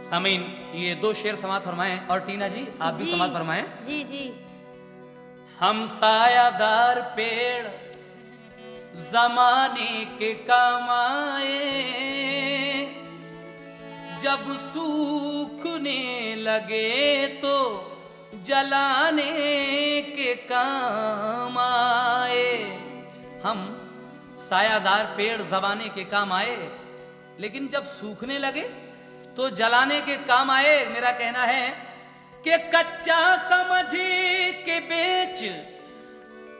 सामीन, ये दो शेर समाज फरमाएं और टीना जी आप भी समाज फरमाएं। जी जी। हम सायादार पेड़ जमाने के काम आए, जब सूखने लगे तो जलाने के काम आए। हम सायादार पेड़ जमाने के काम आए, लेकिन जब सूखने लगे तो जलाने के काम आए। मेरा कहना है कि कच्चा समझ के बेच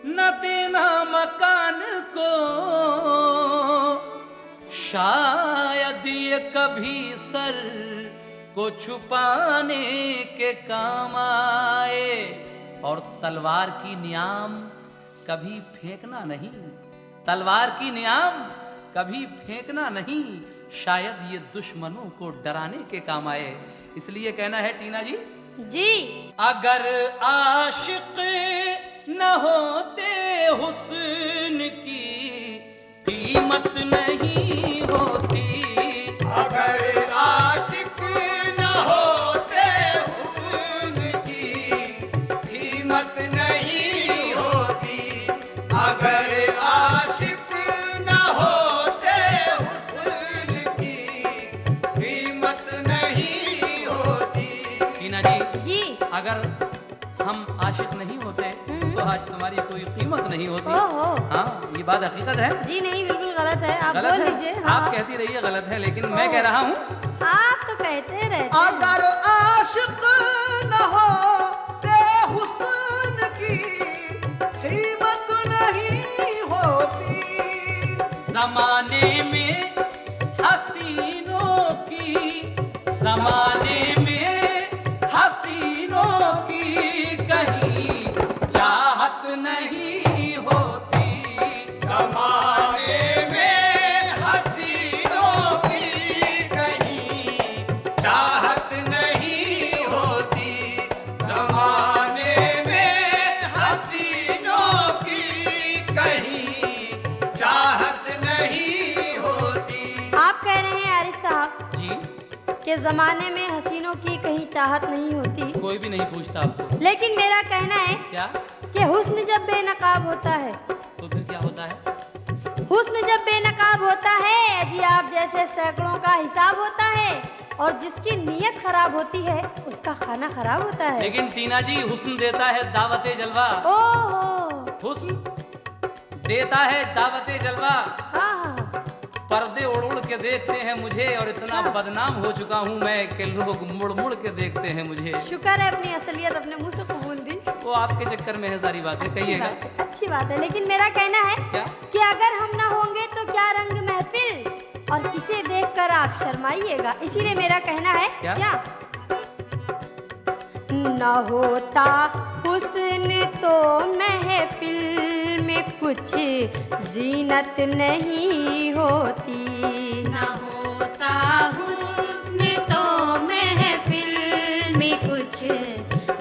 न देना मकान को, शायद ये कभी सर को छुपाने के काम आए। और तलवार की नियाम कभी फेंकना नहीं, तलवार की नियाम कभी फेंकना नहीं, शायद ये दुश्मनों को डराने के काम आए। इसलिए कहना है टीना जी जी, अगर आशिक न होते हुस्न की कीमत नहीं होती, अगर आशिक न होते हुस्न की कीमत नहीं होती, अगर आशिक न होते हुस्न की कीमत नहीं होती। टीना जी, अगर हम आशिक नहीं होते तो आज तुम्हारी कोई कीमत नहीं होती। ओहो। हाँ, ये बात हकीकत है। जी नहीं, बिल्कुल गलत है, आप गलत बोल है? लीजिए। हाँ। आप कहती रहिए गलत है, लेकिन मैं कह रहा हूँ आप तो कहते रहते हैं। अगर आशिक न होते हुस्न की कीमत नहीं होती, जमाने में हसीनों की, जमाने में हसीनों की कहीं चाहत नहीं होती, ज़माने में हसीनों की कहीं चाहत नहीं होती, ज़माने में हसीनों की कहीं चाहत नहीं होती। आप कह रहे हैं आरिफ साहब जी। कि जमाने में हसीनों की कहीं चाहत नहीं होती, कोई भी नहीं पूछता आपको। लेकिन मेरा कहना है क्या? कि हुस्न जब बेनकाब होता है, तो फिर क्या होता है? हुस्न जब बेनकाब होता है जी, आप जैसे सैकड़ों का हिसाब होता है, और जिसकी नीयत खराब होती है उसका खाना खराब होता है। लेकिन टीना जी, हुस्न देता है दावते जलवा। ओहो। हुस्न देता है दावते जलवा। हाँ, पर्दे उड़ उड़ के देखते हैं मुझे, और इतना बदनाम हो चुका हूँ मैं कि लोग मुड़ मुड़ के देखते हैं मुझे। शुक्र है अपनी असलियत अपने मुंह से कबूल दी। वो आपके चक्कर में है सारी बातें। कहिएगा। अच्छी बात है, लेकिन मेरा कहना है क्या? कि अगर हम ना होंगे तो क्या रंग महफिल, और किसे देखकर आप शर्माइएगा। इसीलिए मेरा कहना है क्या? न होता हुस्न तो महफिल में कुछ जीनत नहीं होती, न होता हुस्न तो महफिल में कुछ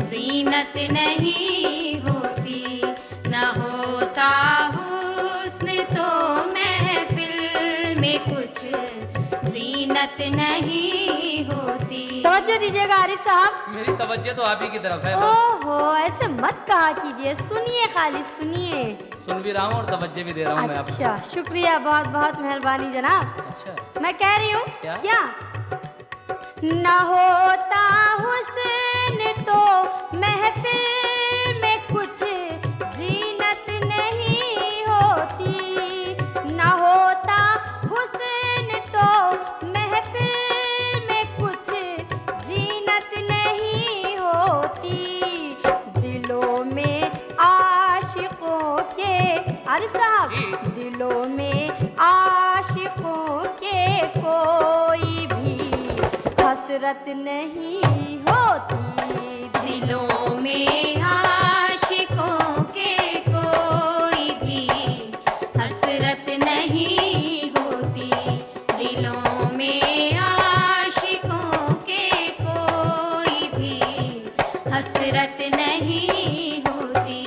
जीनत नहीं होती, न होता हुस्न तो महफिल में कुछ जीनत नहीं होती। तवज्जो दीजिएगा आरिफ साहब। मेरी तवज्जो तो आप ही की तरफ है। ओहो, ऐसे मत कहा कीजिए, सुनिए, खाली सुनिए। सुन भी रहा हूँ और तवज्जो भी दे रहा हूँ मैं आपको। अच्छा, शुक्रिया, बहुत बहुत मेहरबानी जनाब। अच्छा, मैं कह रही हूँ क्या? न होता हुस्न तो महफिल में कुछ जीनत नहीं होती, न होता आरिफ साहब, जी। दिलों में आशिकों के कोई भी हसरत नहीं होती। दिलों में आशिकों के कोई भी हसरत नहीं होती। दिलों में आशिकों के कोई भी हसरत नहीं होती।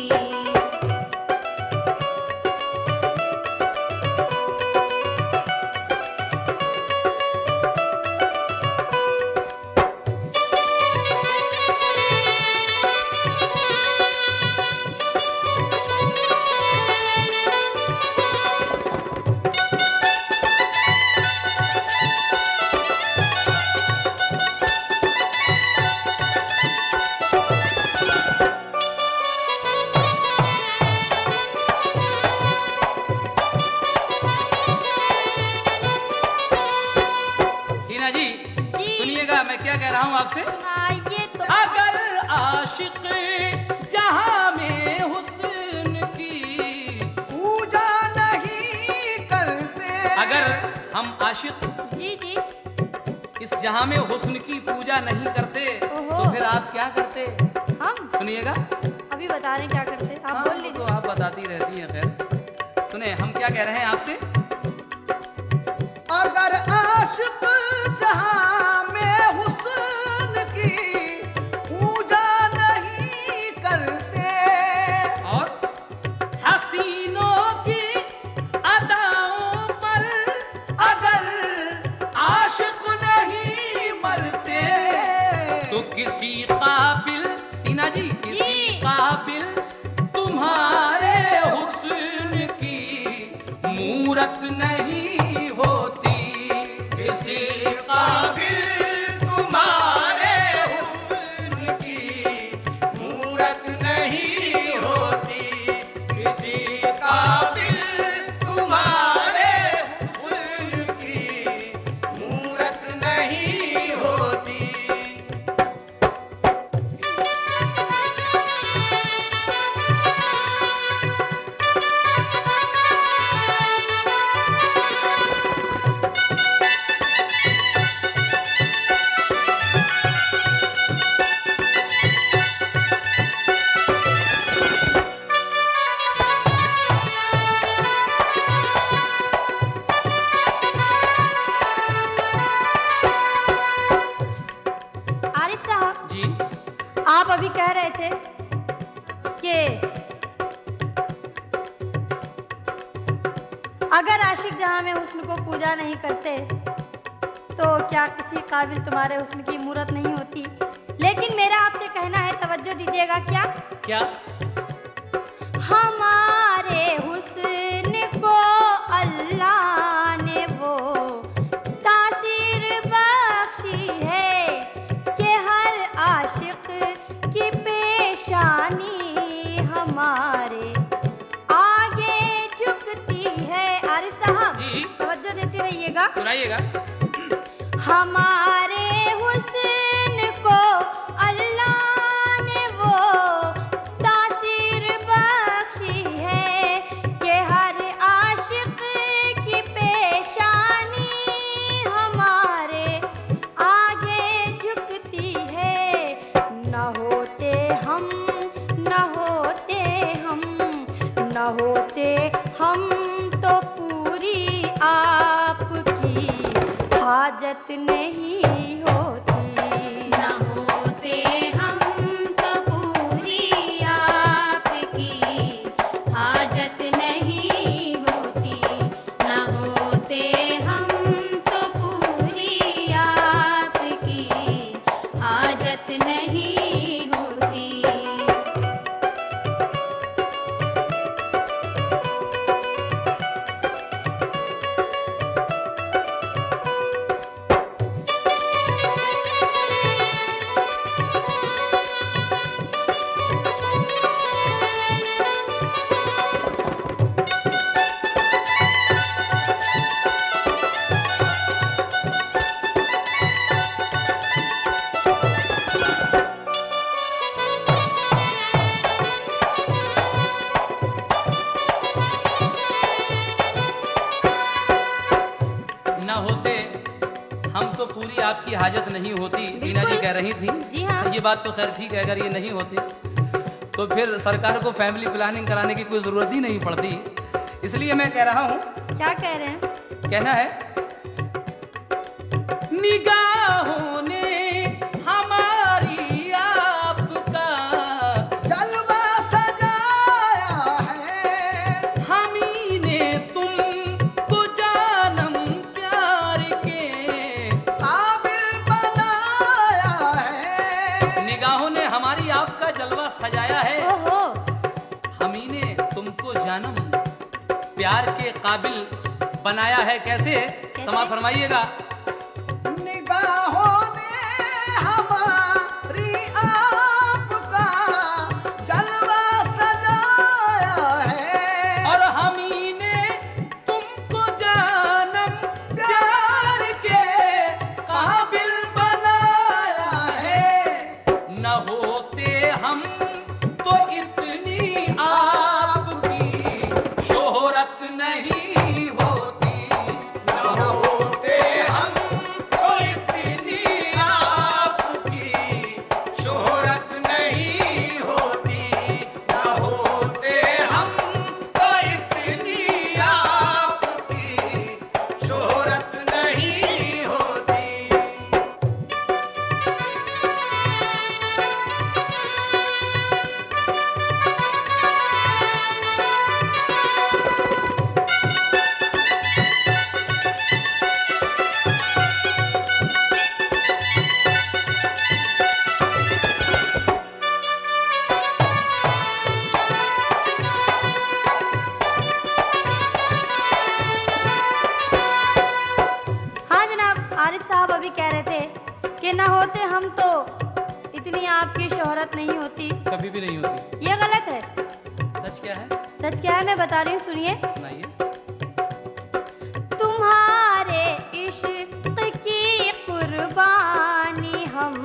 हीना जी, जी। सुनिएगा मैं क्या कह रहा हूँ आपसे। सुनाइए तो। अगर आशिक जहां में हुस्न की, पूजा नहीं करते। अगर हम आशिक जी जी। इस जहां में हुस्न की पूजा नहीं करते ओहो। तो फिर आप क्या करते? हम सुनिएगा। अभी बता रहे हैं क्या करते हैं, आप हाँ, बोल वो तो लीजिए। आप बताती रहती हैं। खैर सुने, हम क्या कह रहे हैं आपसे। अगर आशिक जहां में हुस्न की पूजा नहीं करते। और हसीनों की अदाओं पर अगर आशिक नहीं मरते। तो किसी काबिल, टीना जी, किसी जी। काबिल तुम्हारे हुस्न की मूरत नहीं होती। किसी काबिल तुम्हारे हुस्न की मूरत नहीं होती। किसी काबिल तुम्हारे हुस्न की मूरत नहीं होती। आरिफ साहब, जी। आप अभी कह रहे थे कि अगर आशिक जहां में हुस्न को पूजा नहीं करते तो क्या किसी काबिल तुम्हारे हुस्न की मूरत नहीं होती। लेकिन मेरा आपसे कहना है, तवज्जो दीजिएगा। क्या क्या? हमारे हुस्न को अल्लाह ने वो तासीर बख्शी है कि हर आशिक की पेशानी हमारे आगे झुकती है। आरिफ साहब, जी। तवज्जो देती रहिएगा। सुनाइएगा। हमारे हुस्न को अल्लाह ने वो तासीर बख्शी है कि हर आशिक की पेशानी हमारे आगे झुकती है। न होते हम, न होते हम, न होते हम तो पूरी आपकी हाजत नहीं होती। न होते हम तो पूरी आपकी हाजत नहीं होती। न होते हम तो पूरी आपकी हाजत नहीं होती। आपकी हाजत नहीं होती, बीना जी बिल्कुल। कह रही थी। जी हाँ। ये बात तो खैर ठीक है, अगर ये नहीं होती तो फिर सरकार को फैमिली प्लानिंग कराने की कोई ज़रूरत ही नहीं पड़ती। इसलिए मैं कह रहा हूँ, क्या कह रहे हैं? कहना है, निगाहों ने हमारी आपका जलवा सजाया है, हमी ने तुमको जानम प्यार के काबिल बनाया है। निगाहों ने हमारी आपका जलवा सजाया है, ओहो, हमी ने तुमको जानम प्यार के काबिल बनाया है। कैसे? समाज फरमाइएगा। निगाहों ने हमारी आपका जलवा सजाया है, और हमी ने तुमको जानम प्यार के काबिल बनाया है। न होते हम तो इतनी आपकी शोहरत नहीं होती, न होते हम तो इतनी आपकी शोहरत नहीं होती, न होते हम तो इतनी आपकी शोहरत नहीं होती। हाँ जनाब, आरिफ साहब अभी कह रहे थे कि ना होते हम तो इतनी आपकी शोहरत नहीं होती। कभी भी नहीं होती। ये गलत है। सच क्या है? सच क्या है मैं बता रही हूँ, सुनिए। सुनाइए। तुम्हारे इश्क की कुर्बानी हम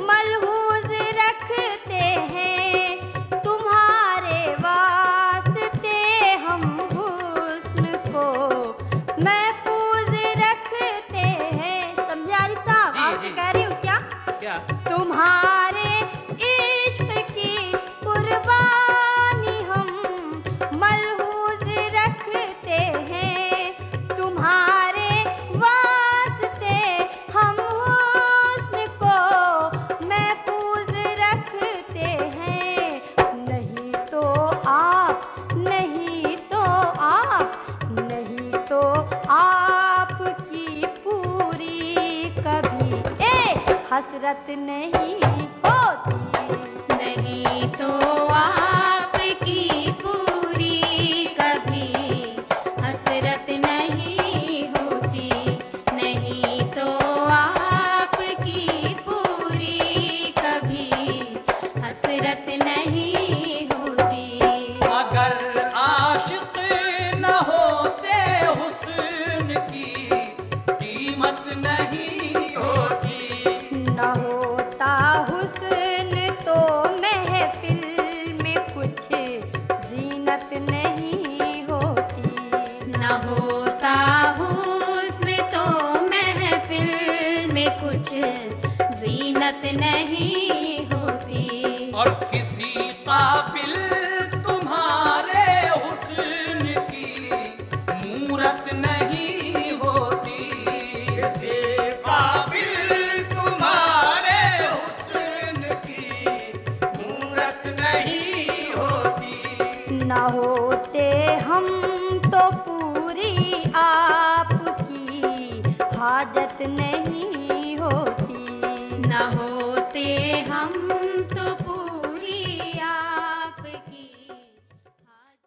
मलहूज रखते हैं, तुम्हारे वास्ते हम हुस्न को महफूज रखते हैं। समझे आरिफ साहब? जी, आपसे जी। कह रही हूँ क्या? क्या? तुम्हारे इश्क की कुर्बानी हम मलहूज रखते हैं, तुम्हारे वास्ते हम हुस्न को महफूज रखते हैं। नहीं तो आप, नहीं तो आप, नहीं तो आपकी पूरी कभी हसरत नहीं होती। नहीं तो आपकी पूरी कभी हसरत नहीं होती, नहीं तो आपकी पूरी कभी हसरत नहीं होती। अगर आशिक न होते हुस्न की कीमत नहीं होती, न होता हुस्न तो महफिल में कुछ जीनत नहीं होती। न होता हुस्न तो महफिल में कुछ जीनत नहीं होती। और किसी काबिल तुम्हारे हुस्न की मूरत नहीं होती, किसी काबिल तुम्हारे हुस्न की मूरत नहीं होती। न होते हम तो पूरी आपकी हाजत नहीं